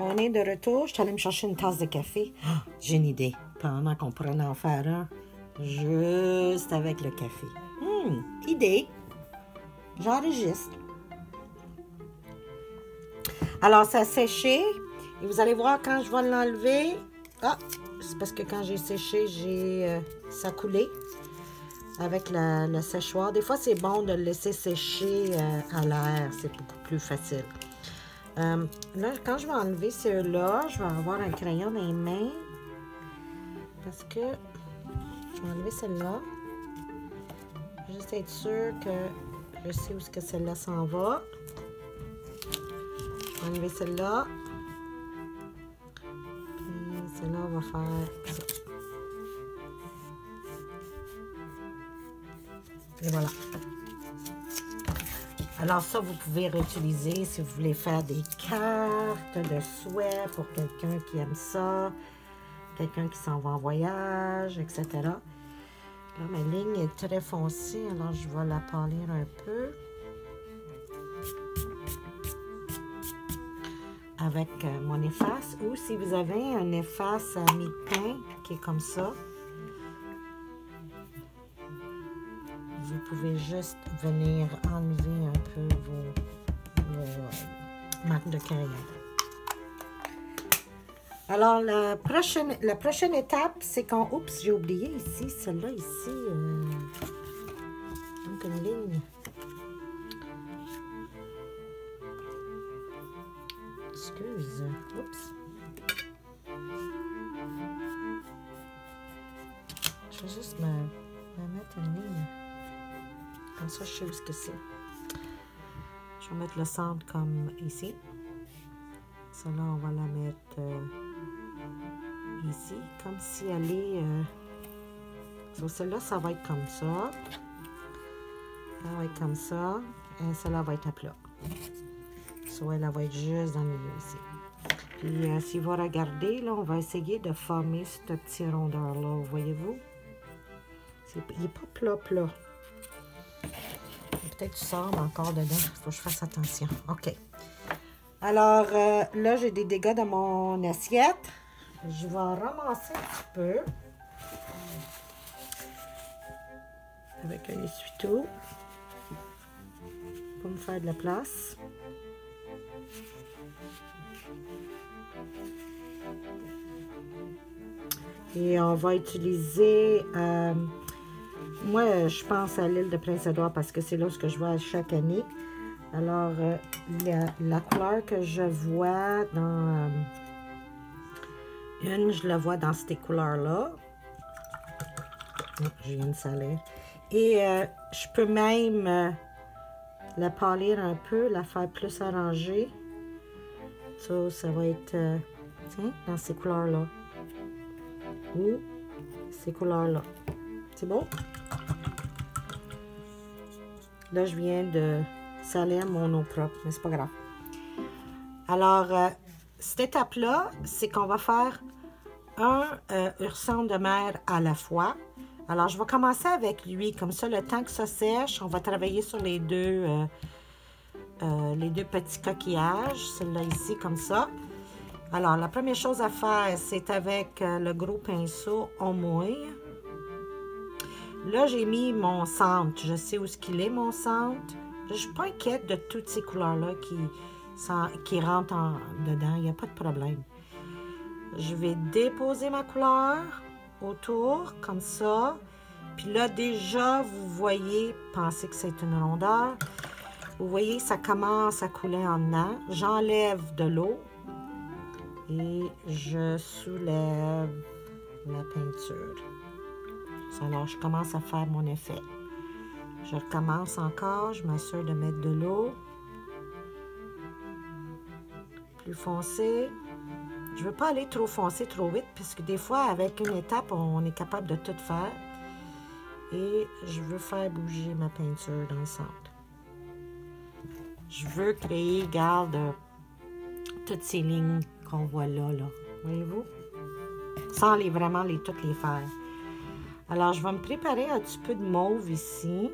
On est de retour. Je suis allée me chercher une tasse de café. Ah, j'ai une idée. Pendant qu'on pourrait en faire un, juste avec le café. Idée. J'enregistre. Alors, ça a séché. Et vous allez voir quand je vais l'enlever. Ah, c'est parce que quand j'ai séché, ça a coulé avec le séchoir. Des fois, c'est bon de le laisser sécher à l'air. C'est beaucoup plus facile. Là, quand je vais enlever ceux-là, je vais avoir un crayon dans les mains. Parce que je vais enlever celle-là. Juste être sûr que je sais où est-ce que celle-là s'en va. Je vais enlever celle-là. Puis celle-là, on va faire ça. Et voilà. Alors ça, vous pouvez réutiliser si vous voulez faire des cartes de souhait pour quelqu'un qui aime ça, quelqu'un qui s'en va en voyage, etc. Là, ma ligne est très foncée, alors je vais la pâlir un peu avec mon efface. Ou si vous avez un efface à mi-teint qui est comme ça, vous pouvez juste venir enlever un peu vos marques de crayon. Alors, la prochaine étape, c'est qu'on... Oups, j'ai oublié ici, celle-là ici. Donc, une ligne. Excuse. Oups. Je vais juste me mettre une ligne. Comme ça, je sais où ce que c'est. Je vais mettre le centre comme ici. Celle-là, on va la mettre ici, comme si elle est... celle-là, ça va être comme ça. Elle va être comme ça. Et celle-là va être à plat. Soit elle va être juste dans le milieu ici. Puis, si vous regardez, là, on va essayer de former ce petit rondeur-là. Voyez-vous? Il n'est pas plat. Peut-être du sable encore dedans. Il faut que je fasse attention. OK. Alors, là, j'ai des dégâts dans mon assiette. Je vais en ramasser un petit peu. Avec un essuie-tout. Pour me faire de la place. Et on va utiliser... moi, je pense à l'île de Prince-Édouard parce que c'est là que je vais à chaque année. Alors, la couleur que je vois dans... je la vois dans ces couleurs-là. Oh, je viens de salir. Et je peux même la pâlir un peu, la faire plus arrangée. Ça va être, tiens, dans ces couleurs-là. Ou ces couleurs-là. C'est bon? Là, je viens de salir mon eau propre, mais c'est pas grave. Alors, cette étape-là, c'est qu'on va faire un urson de mer à la fois. Alors, je vais commencer avec lui. Comme ça, le temps que ça sèche, on va travailler sur les deux petits coquillages. Celui-là ici, comme ça. Alors, la première chose à faire, c'est avec le gros pinceau, on mouille. Là, j'ai mis mon centre. Je sais où est-ce qu'il est, mon centre. Je ne suis pas inquiète de toutes ces couleurs-là qui rentrent dedans. Il n'y a pas de problème. Je vais déposer ma couleur autour, comme ça. Puis là, déjà, vous voyez, pensez que c'est une rondeur. Vous voyez, ça commence à couler en dedans. J'enlève de l'eau et je soulève la peinture. Alors, je commence à faire mon effet. Je recommence encore, je m'assure de mettre de l'eau. Plus foncé. Je ne veux pas aller trop foncé, trop vite, parce que des fois, avec une étape, on est capable de tout faire. Et je veux faire bouger ma peinture dans le centre. Je veux créer, regarde, toutes ces lignes qu'on voit là. Voyez-vous? Sans vraiment toutes les faire. Alors, je vais me préparer un petit peu de mauve ici.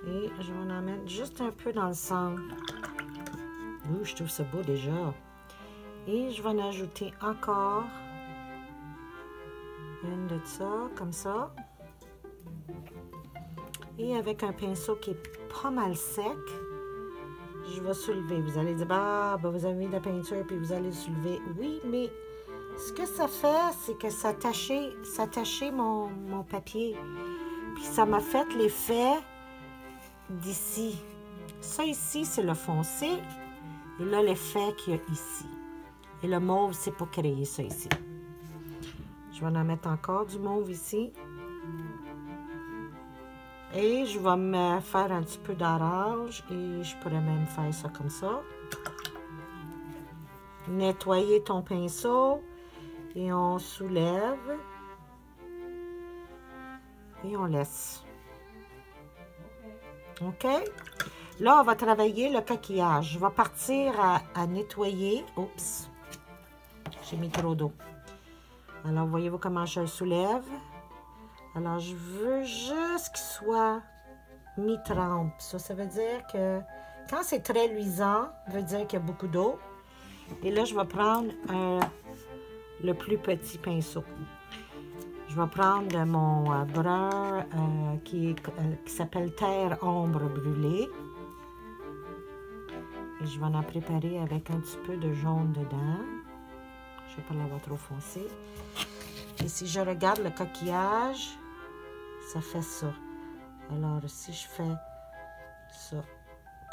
Et je vais en mettre juste un peu dans le centre. Ouh, je trouve ça beau déjà. Et je vais en ajouter encore une de ça, comme ça. Et avec un pinceau qui est pas mal sec, je vais soulever. Vous allez dire, bah, vous avez mis de la peinture puis vous allez soulever. Oui, mais ce que ça fait, c'est que ça tachait mon papier. Puis ça m'a fait l'effet d'ici. Ça ici, c'est le foncé. Et là, l'effet qu'il y a ici. Et le mauve, c'est pour créer ça ici. Je vais en mettre encore du mauve ici. Et je vais me faire un petit peu d'orange. Et je pourrais même faire ça comme ça. Nettoyer ton pinceau. Et on soulève. Et on laisse. OK? Là, on va travailler le coquillage. Je vais partir à nettoyer. Oups! J'ai mis trop d'eau. Alors, voyez-vous comment je le soulève? Alors, je veux juste qu'il soit mi-trempe. Ça veut dire que quand c'est très luisant, ça veut dire qu'il y a beaucoup d'eau. Et là, je vais prendre le plus petit pinceau. Je vais prendre mon brun qui s'appelle Terre Ombre Brûlée. Et je vais en préparer avec un petit peu de jaune dedans. Je ne vais pas l'avoir trop foncé. Et si je regarde le coquillage, ça fait ça. Alors, si je fais ça,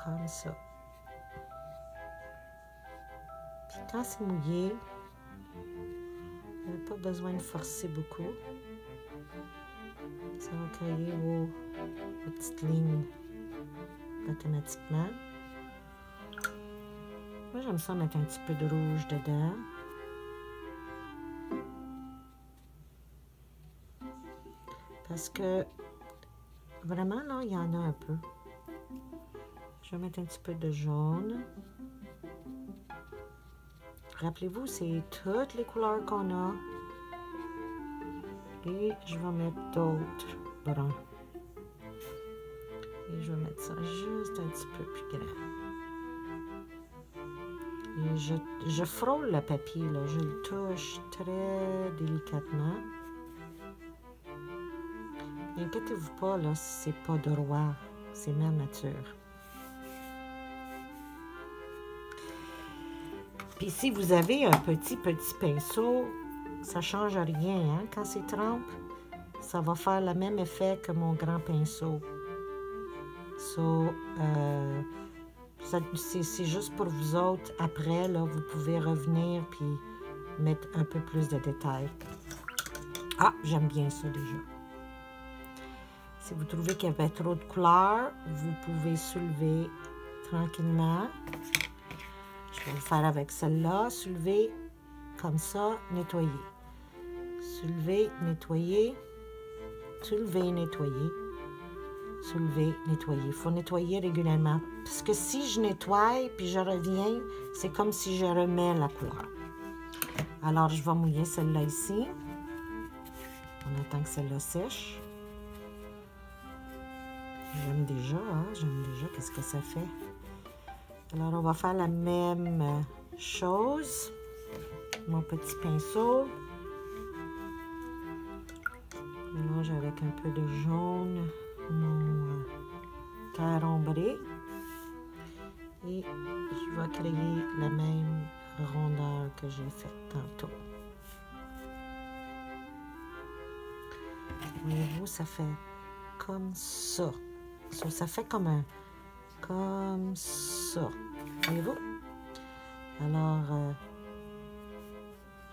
comme ça. Puis quand c'est mouillé, vous n'avez pas besoin de forcer beaucoup. Ça va créer vos petites lignes automatiquement. Moi, j'aime ça mettre un petit peu de rouge dedans. Parce que vraiment, là, il y en a un peu. Je vais mettre un petit peu de jaune. Rappelez-vous, c'est toutes les couleurs qu'on a. Et je vais mettre d'autres bruns. Et je vais mettre ça juste un petit peu plus grand. Et je frôle le papier, là. Je le touche très délicatement. Inquiétez-vous pas, là, c'est pas droit. C'est ma nature. Puis si vous avez un petit pinceau, ça change rien, hein? Quand c'est trempe, ça va faire le même effet que mon grand pinceau. C'est juste pour vous autres. Après, là, vous pouvez revenir puis mettre un peu plus de détails. Ah, j'aime bien ça déjà. Si vous trouvez qu'il y avait trop de couleurs, vous pouvez soulever tranquillement. Je vais le faire avec celle-là. Soulever comme ça, nettoyer. Soulever, nettoyer. Soulever, nettoyer. Soulever, nettoyer. Il faut nettoyer régulièrement. Parce que si je nettoie puis je reviens, c'est comme si je remets la couleur. Alors, je vais mouiller celle-là ici. On attend que celle-là sèche. J'aime déjà, hein? J'aime déjà qu'est-ce que ça fait. Alors, on va faire la même chose. Mon petit pinceau. Mélange avec un peu de jaune mon terre ombrée. Et je vais créer la même rondeur que j'ai faite tantôt. Voyez-vous, ça fait comme ça. Ça fait comme un... Comme ça. Voyez-vous? Alors,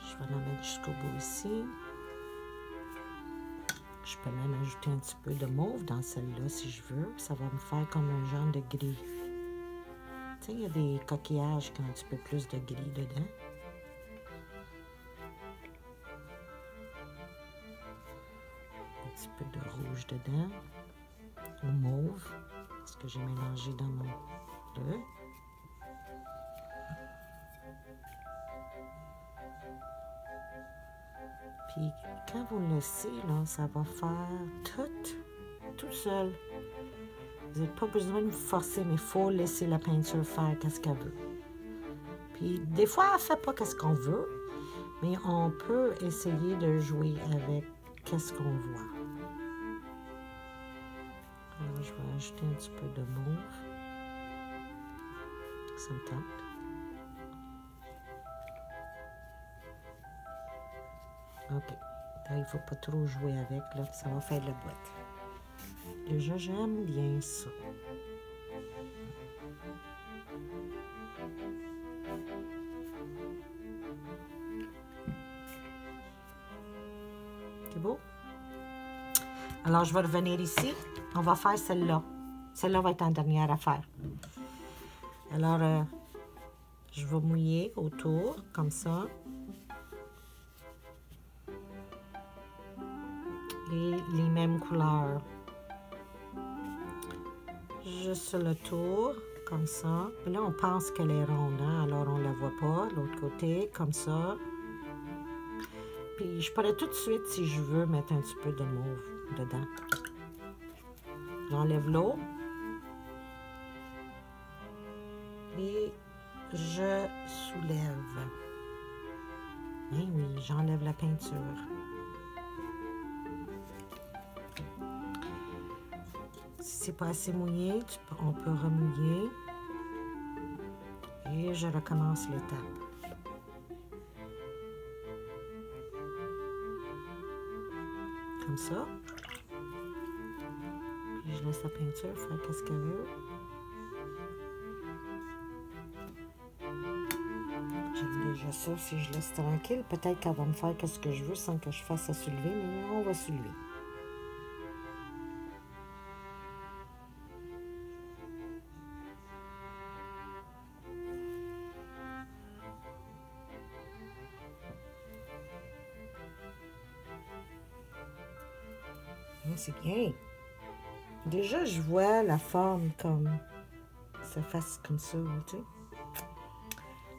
je vais la mettre jusqu'au bout ici. Je peux même ajouter un petit peu de mauve dans celle-là si je veux. Ça va me faire comme un genre de gris. Tu sais, il y a des coquillages qui ont un petit peu plus de gris dedans. Un petit peu de rouge dedans. Ou mauve. Ce que j'ai mélangé dans mon bleu. Puis quand vous le laissez, là, ça va faire tout seul. Vous n'avez pas besoin de vous forcer, mais il faut laisser la peinture faire qu'est-ce qu'elle veut. Puis des fois, elle ne fait pas qu'est-ce qu'on veut, mais on peut essayer de jouer avec qu'est-ce qu'on voit. Alors, je vais ajouter un petit peu de mauve. Ça me tente. OK. Là, il ne faut pas trop jouer avec, là, ça va faire de la boîte. Déjà, j'aime bien ça. C'est beau? Alors, je vais revenir ici. On va faire celle-là. Celle-là va être en dernière à faire. Alors, je vais mouiller autour, comme ça. Et les mêmes couleurs. Juste sur le tour, comme ça. Et là, on pense qu'elle est ronde, hein? Alors on ne la voit pas. L'autre côté, comme ça. Puis je pourrais tout de suite, si je veux, mettre un petit peu de mauve dedans. J'enlève l'eau. Et je soulève. Eh oui, j'enlève la peinture. Si c'est pas assez mouillé, on peut remouiller. Et je recommence l'étape. Comme ça. Puis je laisse la peinture faire qu'est-ce qu'elle veut. J'aime déjà ça. Si je laisse tranquille, peut-être qu'elle va me faire qu'est-ce que je veux sans que je fasse à soulever, mais on va soulever. C'est bien. Déjà, je vois la forme comme ça fasse comme ça, tu sais.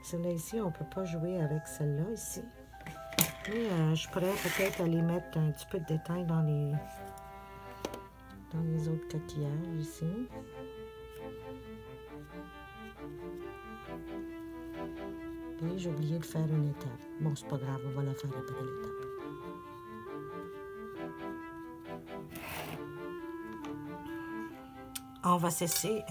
Celle-là ici, on ne peut pas jouer avec celle-là ici. Mais je pourrais peut-être aller mettre un petit peu de détail dans les autres coquillages ici. Et j'ai oublié de faire une étape. Bon, c'est pas grave, on va la faire après l'étape. On va sécher